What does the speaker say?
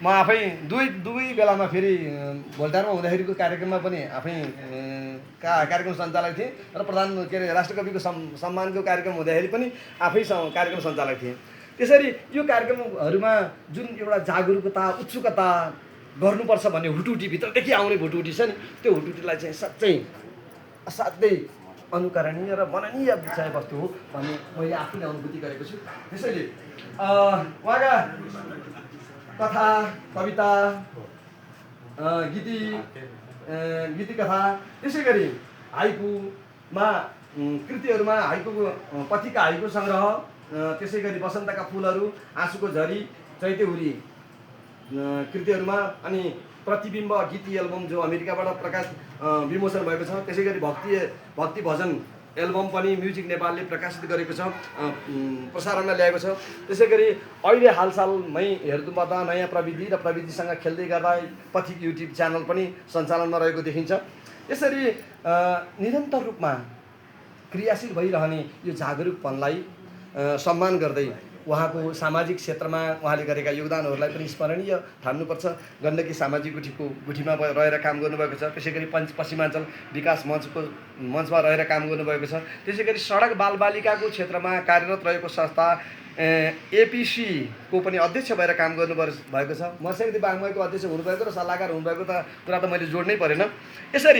म आफै दुई बेलामा फेरि भोल्टारमा हुँदाखेरिको कार्यक्रममा पनि आफै कार्यक्रम सञ्चालक थिएँ र के अरे राष्ट्रकविको सम्मानको कार्यक्रम हुँदाखेरि पनि आफै कार्यक्रम सञ्चालक थिएँ। त्यसरी यो कार्यक्रमहरूमा जुन एउटा जागरुकता उत्सुकता गर्नुपर्छ भन्ने हुटुटी भित्रदेखि आउने हुटुटी छ नि, त्यो हुटुटीलाई चाहिँ साँच्चै असाध्यै अनुकरणीय र मननीय विषयवस्तु हो भन्ने मैले आफूले अनुभूति गरेको छु। त्यसैले उहाँका कथा कविता गीति कथा त्यसै गरी हाइकुमा कृतिहरूमा हाइकुको पथिका हाइकु सङ्ग्रह, त्यसै गरी बसन्तका फुलहरू, आँसुको झरी, चैतेहुरी कृतिहरूमा, अनि प्रतिबिम्ब गीति एल्बम जो अमेरिकाबाट विमोचन भएको छ। त्यसै गरी भक्ति भजन एल्बम पनि म्युजिक नेपालले प्रकाशित गरेको छ, प्रसारणमा ल्याएको छ। त्यसै गरी अहिले हालसालमै हेर्नुपर्दा नयाँ प्रविधि र प्रविधिसँग खेल्दै गर्दा पथिक युट्युब च्यानल पनि सञ्चालनमा रहेको देखिन्छ। यसरी निरन्तर रूपमा क्रियाशील भइरहने यो जागरुकपनलाई सम्मान गर्दै उहाँको सामाजिक क्षेत्रमा उहाँले गरेका योगदानहरूलाई पनि स्मरणीय ठान्नुपर्छ। गण्डकी सामाजिक गुठीमा रहेर काम गर्नुभएको छ। त्यसै गरी पश्चिमाञ्चल विकास मञ्चमा रहेर काम गर्नुभएको छ। त्यसै गरी सडक बालबालिकाको क्षेत्रमा कार्यरत रहेको संस्था एपिसीको पनि अध्यक्ष भएर काम गर्नुभएको छ। मर्स्याङदी बागमैको अध्यक्ष हुनुभएको र सल्लाहकार हुनुभएको कुरा त मैले जोड्नै परेन। यसरी